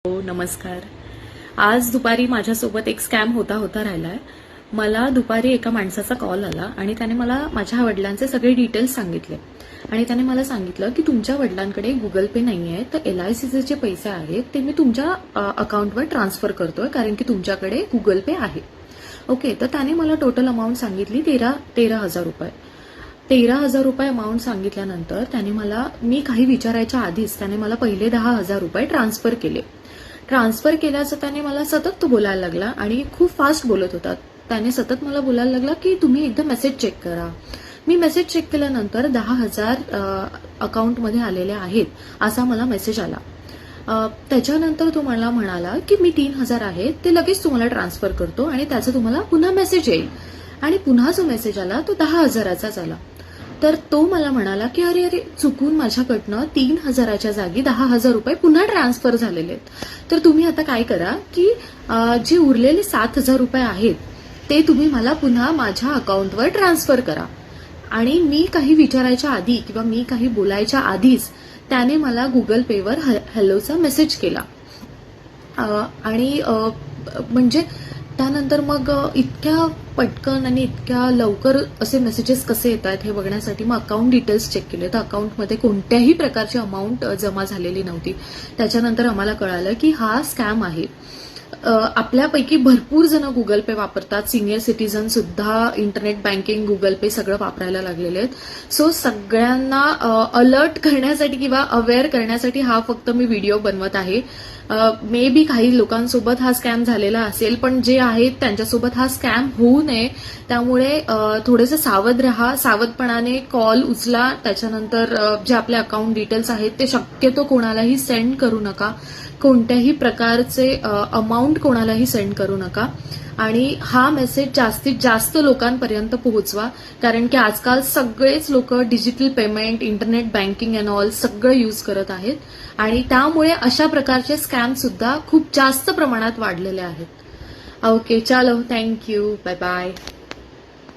हो नमस्कार. आज दुपारी माझ्यासोबत एक स्कॅम होता राहिलाय. मला दुपारी एका माणसाचा कॉल आला आणि त्याने मला माझ्या वडिलांचे सगळे डिटेल्स सांगितले आणि त्याने मला सांगितलं की तुमच्या वडिलांकडे गुगल पे नाहीये, तर LICचे जे पैसे आहेत ते मी तुमच्या अकाउंटवर ट्रान्सफर करतोय कारण की तुमच्याकडे गुगल पे आहे. ओके, तर त्याने मला टोटल अमाऊंट सांगितली 13,000 रुपये. 13,000 रुपये अमाऊंट सांगितल्यानंतर त्याने मला, मी काही विचारायच्या आधीच त्याने मला पहिले 10,000 रुपये ट्रान्सफर केले. ट्रान्सफर केल्याचं त्याने मला सतत तो बोलायला लागला आणि खूप फास्ट बोलत होता. त्याने सतत मला बोलायला लागला की तुम्ही एकदा मेसेज चेक करा. मी मेसेज चेक केल्यानंतर 10,000 अकाउंटमध्ये आलेले आहेत असा मला मेसेज आला. त्याच्यानंतर तो मला म्हणाला की मी 3,000 आहेत ते लगेच तुम्हाला ट्रान्सफर करतो आणि त्याचा तुम्हाला पुन्हा मेसेज येईल. आणि पुन्हा जो मेसेज आला तो 10,000चाच आला. तर तो मला म्हणाला की अरे अरे चुकून माझ्याकडनं 3,000च्या जागी 10,000 रुपये पुन्हा ट्रान्सफर झालेले आहेत. तर तुम्ही आता काय करा की जे उरलेले 7,000 रुपये आहेत ते तुम्ही मला पुन्हा माझ्या अकाउंटवर ट्रान्सफर करा. आणि मी काही विचारायच्या आधी किंवा मी काही बोलायच्या आधीच त्याने मला गुगल पेवर हॅलोचा मेसेज केला. आणि म्हणजे त्यानंतर मग इतक्या पटकन आणि इतक्या लवकर असे मेसेजेस कसे येत आहेत हे बघण्यासाठी मग अकाउंट डिटेल्स चेक केले, तर अकाउंटमध्ये कोणत्याही प्रकारची अमाऊंट जमा झालेली नव्हती. त्याच्यानंतर आम्हाला कळालं की हा स्कॅम आहे. आपल्यापैकी भरपूर जण गुगल पे वापरतात. सिनियर सिटीजन सुद्धा इंटरनेट बँकिंग, गुगल पे सगळं वापरायला लागलेले आहेत. सो सगळ्यांना अलर्ट करण्यासाठी किंवा अवेअर करण्यासाठी हा फक्त मी व्हिडिओ बनवत आहे. मे बी काही लोकांसोबत हा स्कॅम झालेला असेल, पण जे आहेत त्यांच्यासोबत हा स्कॅम होऊ नये त्यामुळे थोडेसे सावध राहा. सावधपणाने कॉल उचला. त्याच्यानंतर जे आपले अकाउंट डिटेल्स आहेत ते शक्यतो कोणालाही सेंड करू नका. कोणत्याही प्रकारचे अमाऊंट कोणालाही सेंड करू नका. आणि हा मेसेज जास्तीत जास्त लोकांपर्यंत पोहोचवा, कारण की आजकाल सगळेच लोक digital payment, internet banking and all सगळं यूज करत आहेत आणि त्यामुळे अशा प्रकारचे स्कॅम सुद्धा खूप जास्त प्रमाणात वाढलेले आहेत. ओके, चलो, थँक्यू, बाय बाय.